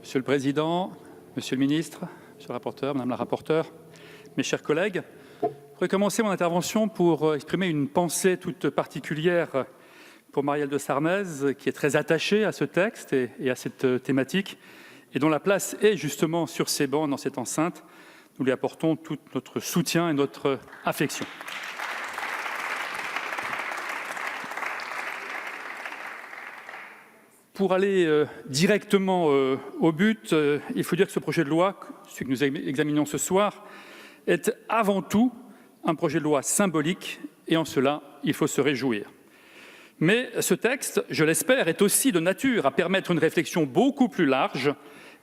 Monsieur le Président, Monsieur le Ministre, Monsieur le rapporteur, Madame la rapporteure, mes chers collègues, je voudrais commencer mon intervention pour exprimer une pensée toute particulière pour Marielle de Sarnez, qui est très attachée à ce texte et à cette thématique, et dont la place est justement sur ces bancs, dans cette enceinte. Nous lui apportons tout notre soutien et notre affection. Pour aller directement au but, il faut dire que ce projet de loi, celui que nous examinons ce soir, est avant tout un projet de loi symbolique et en cela, il faut se réjouir. Mais ce texte, je l'espère, est aussi de nature à permettre une réflexion beaucoup plus large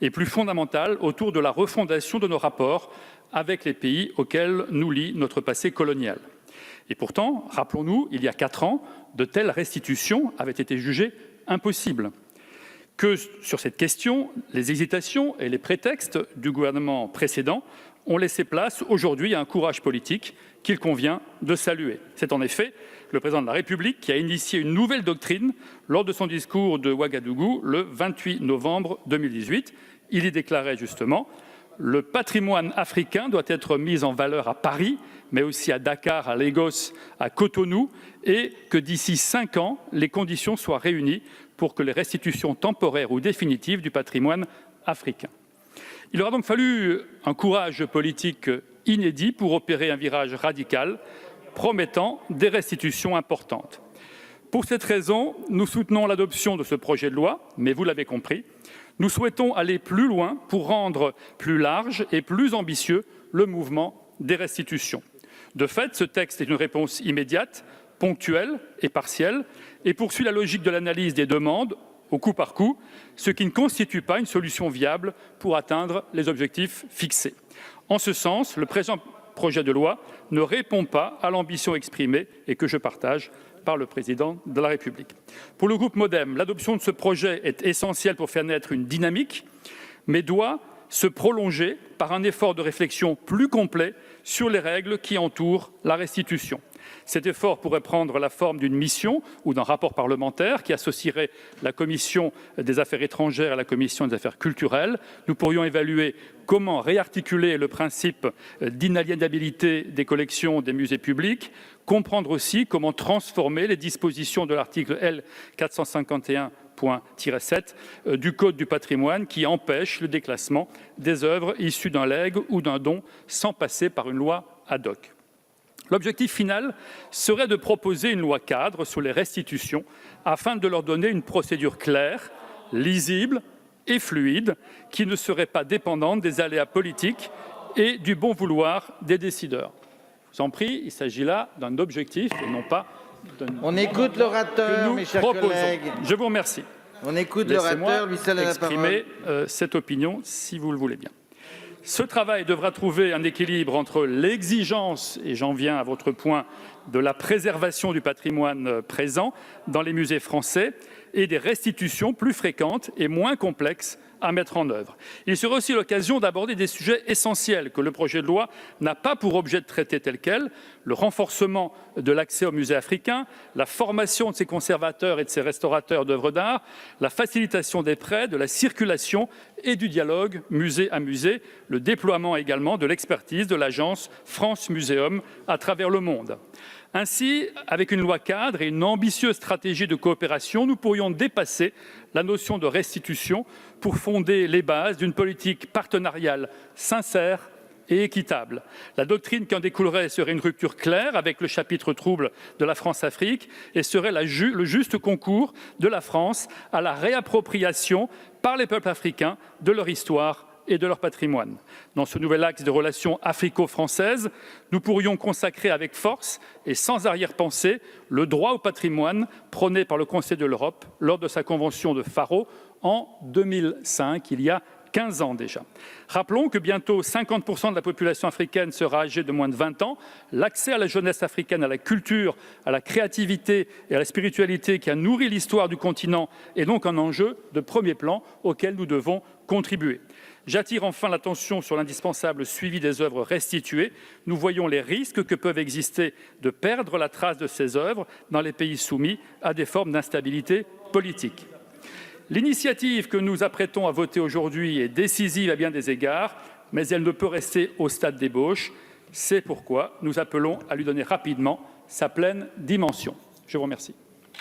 et plus fondamentale autour de la refondation de nos rapports avec les pays auxquels nous lie notre passé colonial. Et pourtant, rappelons-nous, il y a 4 ans, de telles restitutions avaient été jugées impossibles. Que sur cette question, les hésitations et les prétextes du gouvernement précédent ont laissé place aujourd'hui à un courage politique qu'il convient de saluer. C'est en effet le président de la République qui a initié une nouvelle doctrine lors de son discours de Ouagadougou le 28 novembre 2018. Il y déclarait justement « Le patrimoine africain doit être mis en valeur à Paris, mais aussi à Dakar, à Lagos, à Cotonou, et que d'ici 5 ans, les conditions soient réunies pour que les restitutions temporaires ou définitives du patrimoine africain. » Il aura donc fallu un courage politique inédit pour opérer un virage radical, promettant des restitutions importantes. Pour cette raison, nous soutenons l'adoption de ce projet de loi, mais vous l'avez compris, nous souhaitons aller plus loin pour rendre plus large et plus ambitieux le mouvement des restitutions. De fait, ce texte est une réponse immédiate, ponctuelle et partielle, et poursuit la logique de l'analyse des demandes au coup par coup, ce qui ne constitue pas une solution viable pour atteindre les objectifs fixés. En ce sens, le présent projet de loi ne répond pas à l'ambition exprimée et que je partage par le président de la République. Pour le groupe MODEM, l'adoption de ce projet est essentielle pour faire naître une dynamique, mais doit se prolonger par un effort de réflexion plus complet sur les règles qui entourent la restitution. Cet effort pourrait prendre la forme d'une mission ou d'un rapport parlementaire qui associerait la Commission des affaires étrangères et la Commission des affaires culturelles. Nous pourrions évaluer comment réarticuler le principe d'inaliénabilité des collections des musées publics, comprendre aussi comment transformer les dispositions de l'article L. 451-7 du Code du patrimoine qui empêche le déclassement des œuvres issues d'un legs ou d'un don sans passer par une loi ad hoc. L'objectif final serait de proposer une loi cadre sur les restitutions afin de leur donner une procédure claire, lisible et fluide qui ne serait pas dépendante des aléas politiques et du bon vouloir des décideurs. Je vous en prie, il s'agit là d'un objectif et non pas d'un... On écoute l'orateur, mes chers collègues. Je vous remercie. On écoute l'orateur, lui seul a la parole. Exprimer cette opinion si vous le voulez bien. Ce travail devra trouver un équilibre entre l'exigence, et j'en viens à votre point, de la préservation du patrimoine présent dans les musées français et des restitutions plus fréquentes et moins complexes à mettre en œuvre. Il sera aussi l'occasion d'aborder des sujets essentiels que le projet de loi n'a pas pour objet de traiter tel quel, le renforcement de l'accès aux musées africains, la formation de ces conservateurs et de ces restaurateurs d'œuvres d'art, la facilitation des prêts, de la circulation et du dialogue musée à musée, le déploiement également de l'expertise de l'agence France Muséum à travers le monde. Ainsi, avec une loi cadre et une ambitieuse stratégie de coopération, nous pourrions dépasser la notion de restitution pour fonder les bases d'une politique partenariale sincère et équitable. La doctrine qui en découlerait serait une rupture claire avec le chapitre trouble de la France-Afrique et serait le juste concours de la France à la réappropriation par les peuples africains de leur histoire et de leur patrimoine. Dans ce nouvel axe de relations africo-françaises, nous pourrions consacrer avec force et sans arrière-pensée le droit au patrimoine prôné par le Conseil de l'Europe lors de sa convention de Faro en 2005, il y a 15 ans déjà. Rappelons que bientôt 50% de la population africaine sera âgée de moins de 20 ans. L'accès à la jeunesse africaine, à la culture, à la créativité et à la spiritualité qui a nourri l'histoire du continent est donc un enjeu de premier plan auquel nous devons contribuer. J'attire enfin l'attention sur l'indispensable suivi des œuvres restituées. Nous voyons les risques que peuvent exister de perdre la trace de ces œuvres dans les pays soumis à des formes d'instabilité politique. L'initiative que nous apprêtons à voter aujourd'hui est décisive à bien des égards, mais elle ne peut rester au stade d'ébauche. C'est pourquoi nous appelons à lui donner rapidement sa pleine dimension. Je vous remercie.